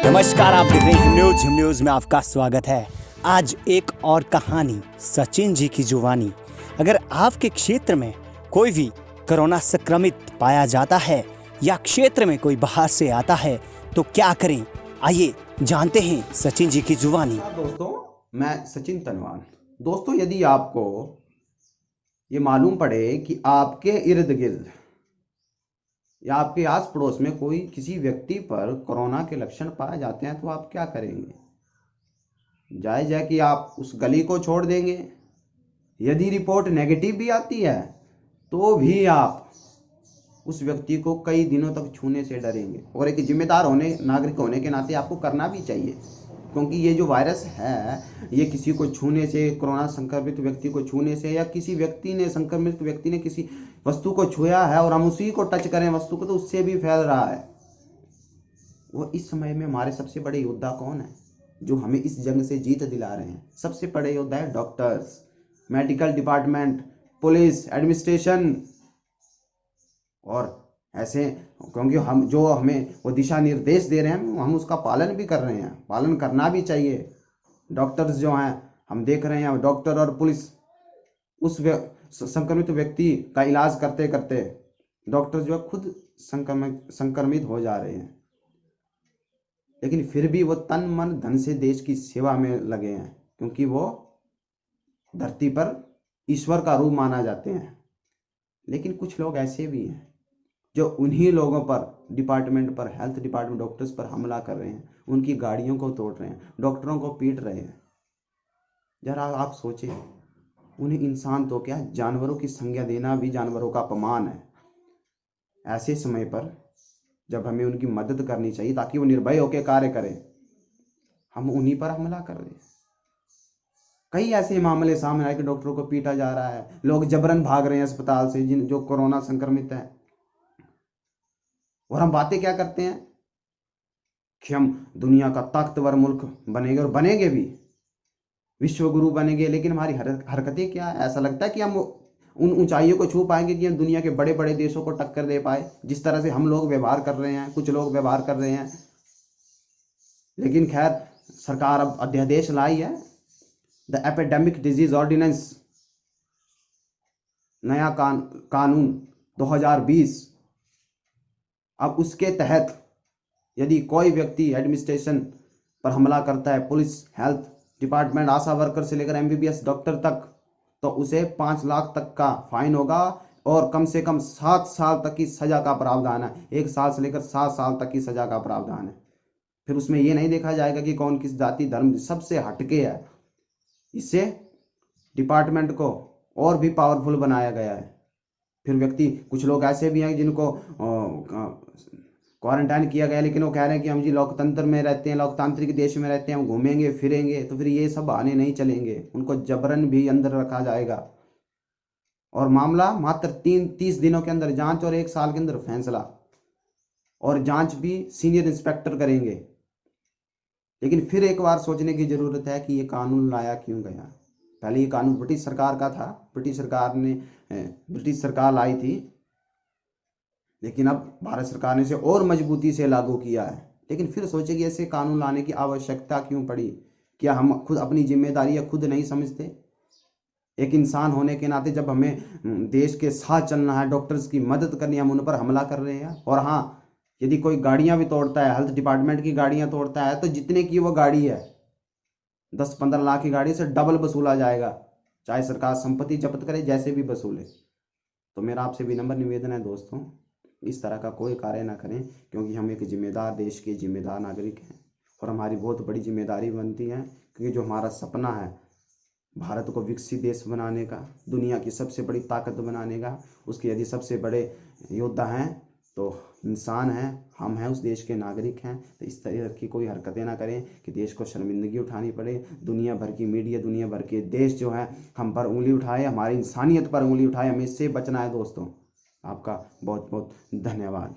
नमस्कार, आप देख रहे हैं हिम न्यूज में आपका स्वागत है। आज एक और कहानी, सचिन जी की जुबानी। अगर आपके क्षेत्र में कोई भी कोरोना संक्रमित पाया जाता है या क्षेत्र में कोई बाहर से आता है तो क्या करें, आइए जानते हैं सचिन जी की जुबानी। दोस्तों, मैं सचिन तनवान। दोस्तों, यदि आपको ये मालूम पड़े कि आपके इर्द गिर्द या आपके आस पड़ोस में कोई किसी व्यक्ति पर कोरोना के लक्षण पाए जाते हैं तो आप क्या करेंगे? जायज़ है कि आप उस गली को छोड़ देंगे। यदि रिपोर्ट नेगेटिव भी आती है तो भी आप उस व्यक्ति को कई दिनों तक छूने से डरेंगे। और एक जिम्मेदार नागरिक होने के नाते आपको करना भी चाहिए, क्योंकि ये जो वायरस है ये किसी को छूने से, कोरोना संक्रमित व्यक्ति को छूने से या किसी व्यक्ति ने, संक्रमित व्यक्ति ने किसी वस्तु को छुआ है और हम उसी को टच करें वस्तु को, तो उससे भी फैल रहा है। वो इस समय में हमारे सबसे बड़े योद्धा कौन है जो हमें इस जंग से जीत दिला रहे हैं? सबसे बड़े योद्धा है doctors, medical department, police, administration. और ऐसे, क्योंकि हमें वो दिशा निर्देश दे रहे हैं हम उसका पालन भी कर रहे हैं, पालन करना भी चाहिए। डॉक्टर्स जो हैं, हम देख रहे हैं डॉक्टर और पुलिस उस संक्रमित व्यक्ति का इलाज करते करते डॉक्टर जो है खुद संक्रमित हो जा रहे हैं, लेकिन फिर भी वो तन मन धन से देश की सेवा में लगे हैं, क्योंकि वो धरती पर ईश्वर का रूप माना जाते हैं। लेकिन कुछ लोग ऐसे भी हैं जो उन्हीं लोगों पर, डिपार्टमेंट पर, हेल्थ डिपार्टमेंट, डॉक्टर्स पर हमला कर रहे हैं, उनकी गाड़ियों को तोड़ रहे हैं, डॉक्टरों को पीट रहे हैं। जरा आप सोचें, उन्हें इंसान तो क्या, जानवरों की संज्ञा देना भी जानवरों का अपमान है। ऐसे समय पर जब हमें उनकी मदद करनी चाहिए ताकि वो निर्भय होकर कार्य करें, हम उन्हीं पर हमला कर रहे हैं। कई ऐसे मामले सामने आए कि डॉक्टरों को पीटा जा रहा है, लोग जबरन भाग रहे हैं अस्पताल से जो कोरोना संक्रमित है। और हम बातें क्या करते हैं कि हम दुनिया का ताकतवर मुल्क बनेंगे, और बनेंगे भी, विश्व गुरु बनेंगे। लेकिन हमारी हरकतें क्या है? ऐसा लगता है कि हम उन ऊंचाइयों को छू पाएंगे कि हम दुनिया के बड़े बड़े देशों को टक्कर दे पाए, जिस तरह से हम लोग व्यवहार कर रहे हैं, कुछ लोग व्यवहार कर रहे हैं। लेकिन खैर, सरकार अब अध्यादेश लाई है, द एपिडेमिक डिजीज ऑर्डिनेंस, नया कानून 2020। अब उसके तहत यदि कोई व्यक्ति एडमिनिस्ट्रेशन पर हमला करता है, पुलिस, हेल्थ डिपार्टमेंट, आशा वर्कर से लेकर एमबीबीएस डॉक्टर तक, तो उसे 5 लाख तक का फाइन होगा और कम से कम 7 साल तक की सजा का प्रावधान है। 1 साल से लेकर 7 साल तक की सजा का प्रावधान है। फिर उसमें यह नहीं देखा जाएगा कि कौन किस जाति धर्म, सबसे हटके है। इससे डिपार्टमेंट को और भी पावरफुल बनाया गया है। फिर व्यक्ति, कुछ लोग ऐसे भी हैं जिनको क्वारंटाइन किया गया, लेकिन वो कह रहे हैं कि हम जी लोकतंत्र में रहते हैं, लोकतांत्रिक देश में रहते हैं, हम घूमेंगे फिरेंगे। तो फिर ये सब बहाने नहीं चलेंगे, उनको जबरन भी अंदर रखा जाएगा। और मामला मात्र 30 दिनों के अंदर जांच और 1 साल के अंदर फैसला, और जांच भी सीनियर इंस्पेक्टर करेंगे। लेकिन फिर एक बार सोचने की जरूरत है कि ये कानून लाया क्यों गया। पहले ये कानून ब्रिटिश सरकार का था, ब्रिटिश सरकार लाई थी, लेकिन अब भारत सरकार ने इसे और मजबूती से लागू किया है। लेकिन फिर सोचे कि ऐसे कानून लाने की आवश्यकता क्यों पड़ी? क्या हम खुद अपनी जिम्मेदारियां खुद नहीं समझते? एक इंसान होने के नाते जब हमें देश के साथ चलना है, डॉक्टर्स की मदद करनी है, हम उन पर हमला कर रहे हैं। और हाँ, यदि कोई गाड़ियां भी तोड़ता है, हेल्थ डिपार्टमेंट की गाड़ियां तोड़ता है, तो जितने की वो गाड़ी है, 10-15 लाख की गाड़ी से डबल वसूला जाएगा, चाहे सरकार संपत्ति जब्त करे, जैसे भी वसूले। तो मेरा आपसे विनम्र निवेदन है दोस्तों, इस तरह का कोई कार्य ना करें, क्योंकि हम एक जिम्मेदार देश के जिम्मेदार नागरिक हैं और हमारी बहुत बड़ी जिम्मेदारी बनती है। क्योंकि जो हमारा सपना है भारत को विकसित देश बनाने का, दुनिया की सबसे बड़ी ताकत बनाने का, उसके यदि सबसे बड़े योद्धा हैं तो इंसान हैं, हम हैं, उस देश के नागरिक हैं। तो इस तरह की कोई हरकतें ना करें कि देश को शर्मिंदगी उठानी पड़े। दुनिया भर की मीडिया, दुनिया भर के देश जो है हम पर उंगली उठाए, हमारी इंसानियत पर उंगली उठाए, हमें इससे बचना है दोस्तों। आपका बहुत बहुत धन्यवाद।